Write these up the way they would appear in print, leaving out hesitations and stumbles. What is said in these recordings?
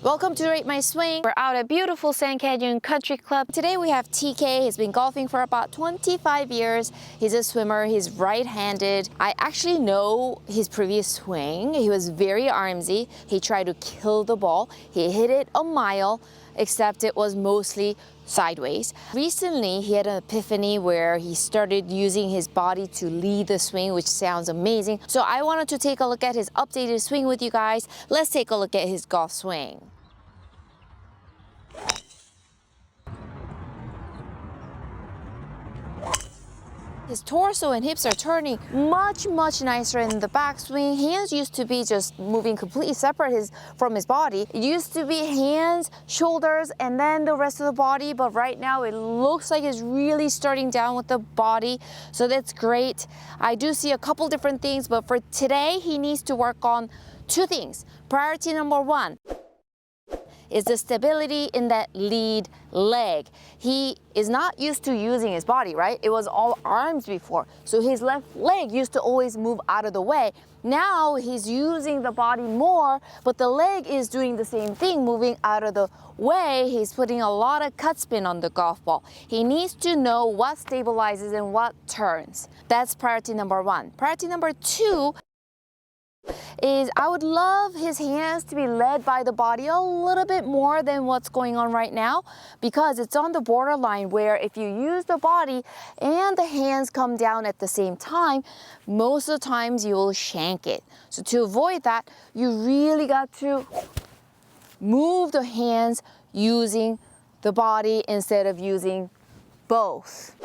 Welcome to Rate My Swing. We're out at beautiful Sand Canyon Country Club. Today we have TK. He's been golfing for about 25 years. He's a swimmer. He's right-handed. I actually know his previous swing. He was very armsy. He tried to kill the ball. He hit it a mile, except it was mostly sideways. Recently, he had an epiphany where he started using his body to lead the swing, which sounds amazing. So I wanted to take a look at his updated swing with you guys. Let's take a look at his golf swing. His torso and hips are turning much nicer in the backswing. Hands used to be just moving completely separate from his body. It used to be hands, shoulders, and then the rest of the body, but right now it looks like it's really starting down with the body, so that's great. I do see a couple different things, but for today, he needs to work on two things. Priority number one is the stability in that lead leg. He is not used to using his body, right? It was all arms before. So his left leg used to always move out of the way. Now he's using the body more, but the leg is doing the same thing, moving out of the way. He's putting a lot of cut spin on the golf ball. He needs to know what stabilizes and what turns. That's priority number one. Priority number two is I would love his hands to be led by the body a little bit more than what's going on right now, because it's on the borderline where if you use the body and the hands come down at the same time, most of the times you will shank it. So to avoid that, you really got to move the hands using the body instead of using both.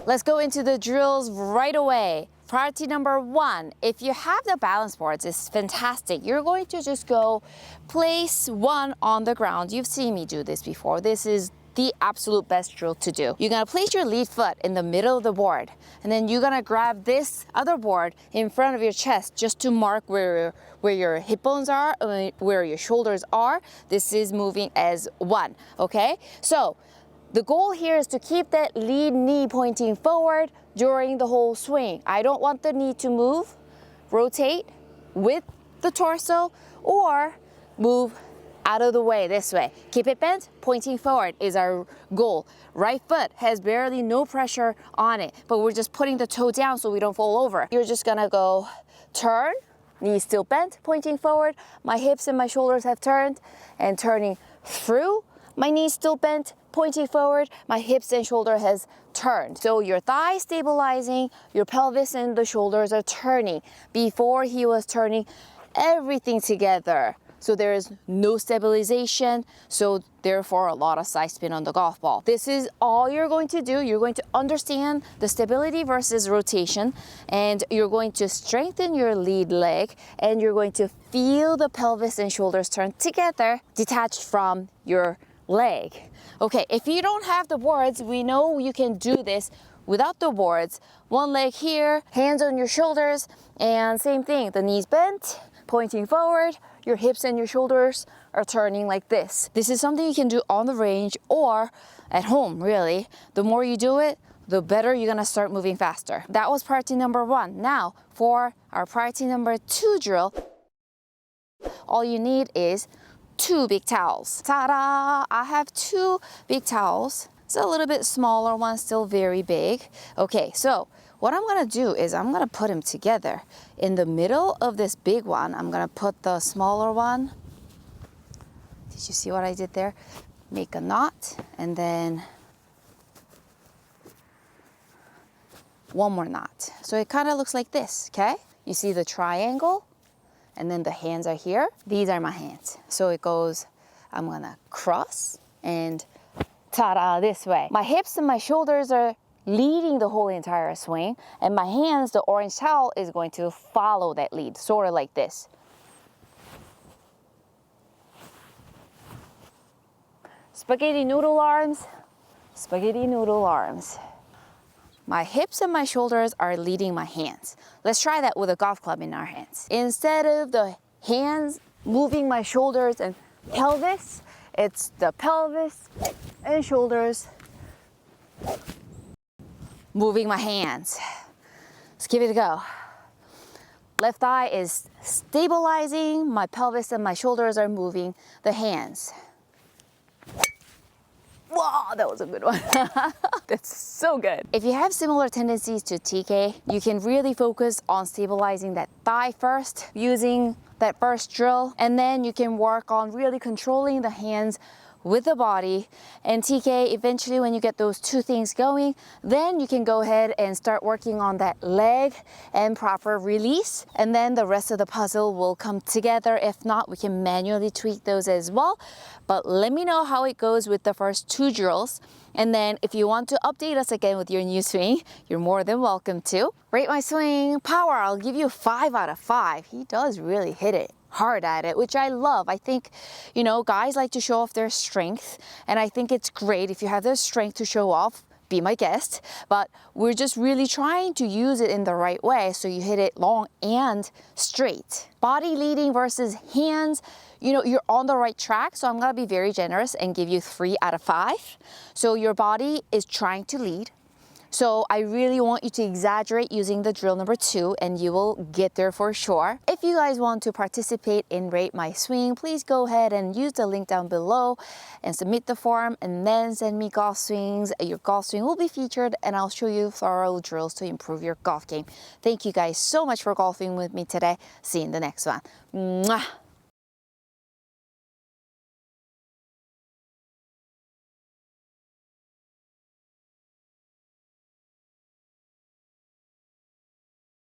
Let's go into the drills right away. Priority number one, if you have the balance boards, it's fantastic. You're going to just go place one on the ground. You've seen me do this before. This is the absolute best drill to do. You're gonna place your lead foot in the middle of the board, and then you're gonna grab this other board in front of your chest just to mark where your hip bones are, where your shoulders are. This is moving as one, okay? So the goal here is to keep that lead knee pointing forward during the whole swing. I don't want the knee to move, rotate with the torso, or move out of the way this way. Keep it bent, pointing forward is our goal. Right foot has barely no pressure on it, but we're just putting the toe down so we don't fall over. You're just gonna go turn, knees still bent, pointing forward. My hips and my shoulders have turned and turning through. My knees still bent, pointing forward, my hips and shoulder has turned. So your thighs stabilizing, your pelvis and the shoulders are turning. Before he was turning everything together. So there is no stabilization, so therefore a lot of side spin on the golf ball. This is all you're going to do. You're going to understand the stability versus rotation, and you're going to strengthen your lead leg, and you're going to feel the pelvis and shoulders turn together, detached from your leg. Okay, if you don't have the boards, we know you can do this without the boards. One leg here, hands on your shoulders, and same thing, the knees bent, pointing forward, your hips and your shoulders are turning like this. This is something you can do on the range or at home, really. The more you do it, the better you're gonna start moving faster. That was priority number one. Now, for our priority number two drill, all you need is two big towels. Ta-da! I have two big towels. It's a little bit smaller one, still very big. Okay, so what I'm gonna do is I'm gonna put them together. In the middle of this big one, I'm gonna put the smaller one. Did you see what I did there? Make a knot, and then one more knot. So it kind of looks like this, okay? You see the triangle? And then the hands are here. These are my hands. So it goes, I'm gonna cross and ta-da, this way. My hips and my shoulders are leading the whole entire swing, and my hands, the orange towel, is going to follow that lead, sort of like this. Spaghetti noodle arms, spaghetti noodle arms. My hips and my shoulders are leading my hands. Let's try that with a golf club in our hands. Instead of the hands moving my shoulders and pelvis, it's the pelvis and shoulders moving my hands. Let's give it a go. Left thigh is stabilizing, my pelvis and my shoulders are moving, the hands. Wow, that was a good one. That's so good. If you have similar tendencies to TK, you can really focus on stabilizing that thigh first using that first drill, and then you can work on really controlling the hands with the body. And TK, eventually when you get those two things going, then you can go ahead and start working on that leg and proper release, and then the rest of the puzzle will come together. If not, we can manually tweak those as well. But let me know how it goes with the first two drills. And then if you want to update us again with your new swing, you're more than welcome to. Rate my swing power, I'll give you 5 out of 5. He does really hit it hard at it, which I love. I think, you know, guys like to show off their strength, and I think it's great if you have the strength to show off. Be my guest, but we're just really trying to use it in the right way so you hit it long and straight. Body leading versus hands, you know, you're on the right track, so I'm gonna be very generous and give you 3 out of 5. So your body is trying to lead. So I really want you to exaggerate using the drill number 2, and you will get there for sure. If you guys want to participate in Rate My Swing, please go ahead and use the link down below and submit the form, and then send me golf swings. Your golf swing will be featured, and I'll show you thorough drills to improve your golf game. Thank you guys so much for golfing with me today. See you in the next one. Mwah!